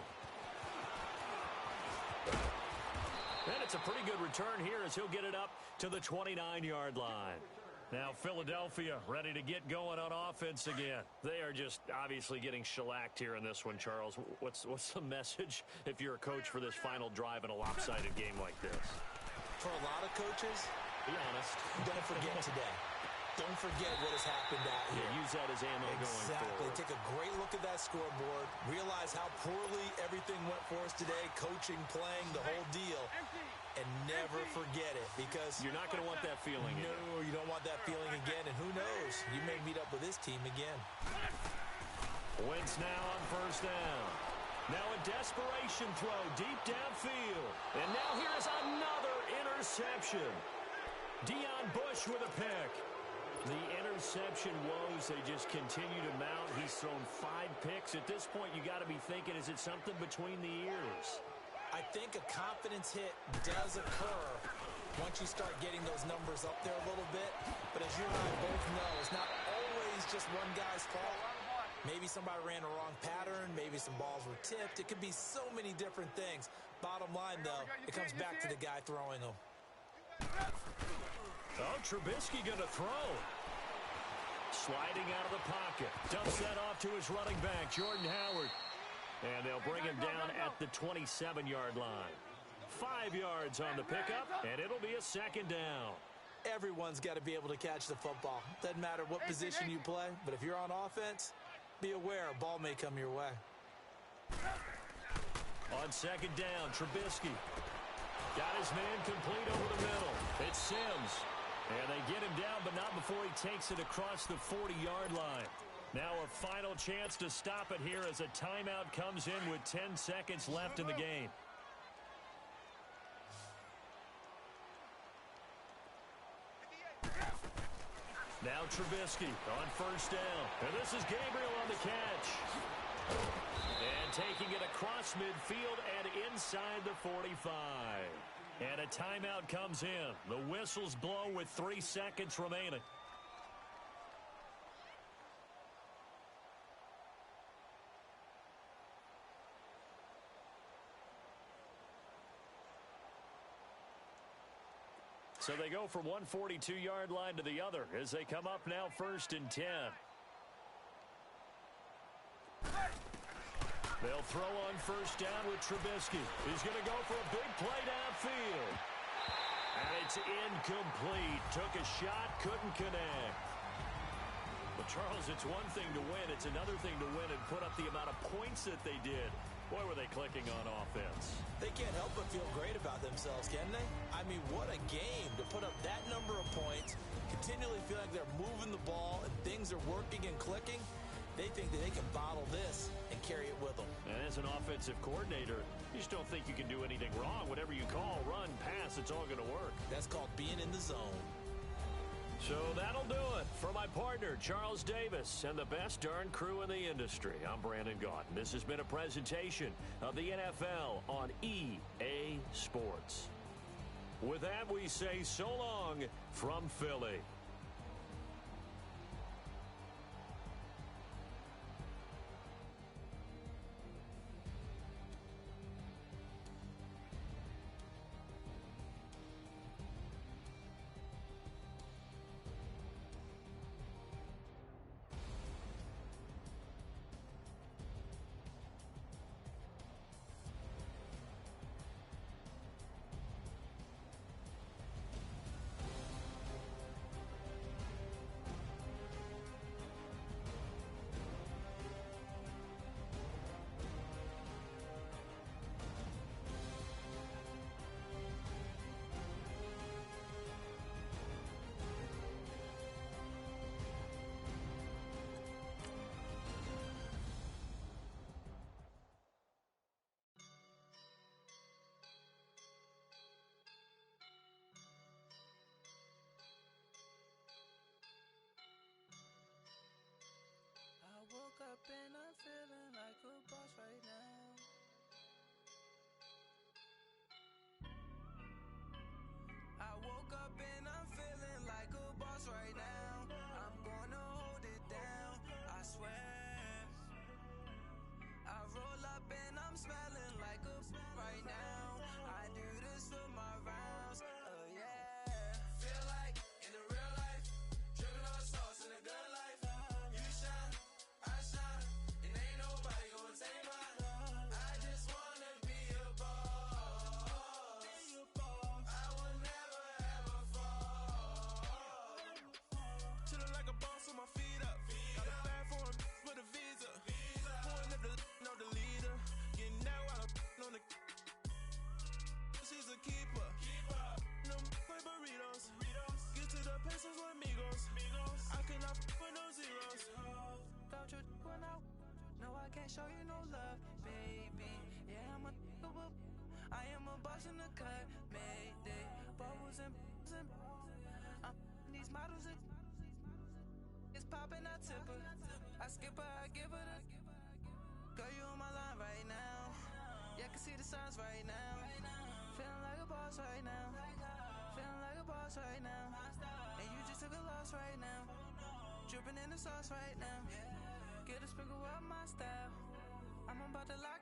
And it's a pretty good return here as he'll get it up to the 29-yard line. Now Philadelphia ready to get going on offense again. They are just obviously getting shellacked here in this one, Charles. What's the message if you're a coach for this final drive in a lopsided game like this? For a lot of coaches, be honest, don't forget today. Don't forget what has happened out here. Yeah, use that as ammo going forward. Take a great look at that scoreboard. Realize how poorly everything went for us today, coaching, playing, the whole deal. And never forget it, because you're not going to want that feeling again. No, you don't want that feeling again, and who knows? You may meet up with this team again. Wentz now on 1st down. Now a desperation throw deep downfield. And now here's another interception. Deion Bush with a pick. The interception woes, they just continue to mount. He's thrown 5 picks. At this point, you got to be thinking, is it something between the ears? I think a confidence hit does occur once you start getting those numbers up there a little bit. But as you and I both know, it's not always just one guy's fault. Maybe somebody ran a wrong pattern. Maybe some balls were tipped. It could be so many different things. Bottom line, though, it comes back to the guy throwing them. Oh, Trubisky going to throw. Sliding out of the pocket. Dumps that off to his running back, Jordan Howard. And they'll bring him down at the 27-yard line. 5 yards on the pickup, and it'll be a second down. Everyone's got to be able to catch the football. Doesn't matter what position you play, but if you're on offense, be aware a ball may come your way. On second down, Trubisky got his man complete over the middle. It's Sims. And they get him down, but not before he takes it across the 40-yard line. Now a final chance to stop it here as a timeout comes in with 10 seconds left in the game. Now Trubisky on first down. And this is Gabriel on the catch. And taking it across midfield and inside the 45. And a timeout comes in. The whistles blow with 3 seconds remaining. So they go from one 42-yard line to the other as they come up now first and 10. They'll throw on first down with Trubisky. He's going to go for a big play downfield. And it's incomplete. Took a shot, couldn't connect. Well, Charles, it's one thing to win. It's another thing to win and put up the amount of points that they did. Boy, were they clicking on offense. They can't help but feel great about themselves, can they? I mean, what a game to put up that number of points, continually feel like they're moving the ball and things are working and clicking. They think that they can bottle this and carry it with them. And as an offensive coordinator, you just don't think you can do anything wrong. Whatever you call, run, pass, it's all going to work. That's called being in the zone. So that'll do it for my partner, Charles Davis, and the best darn crew in the industry. I'm Brandon Gaunt. This has been a presentation of the NFL on EA Sports. With that, we say so long from Philly. Woke up and I'm feeling like a boss right now. I woke up and I'm feeling like a boss right now. I'm gonna hold it down, I swear. I roll up and I'm smelling like a right now. I do this for my rounds, oh yeah. Feel like in the real life, dripping on sauce in the good life. You shine, I shine, and ain't nobody gonna take mine. I just wanna be a boss. I will never ever fall. Chillin' like a boss with my feet up. Got a bag for him with a visa. Pulling up the know the leader. Getting that while I'm on the. She's a keeper. No play burritos. Get to the pesos with amigos. I cannot with no zeros. Thought you went out. No, I can't show you no love, baby. Yeah, I am a boss in the cut. Mayday. Bubbles and I'm these models. It's popping, I tip her. I skip her, I give her the. Girl, you on my line right now. Yeah, I can see the signs right now. Feeling like a boss right now. Feeling like a boss right now. And you just took a loss right now. Dripping in the sauce right now. Get a sprinkle up my style. I'm about to lie.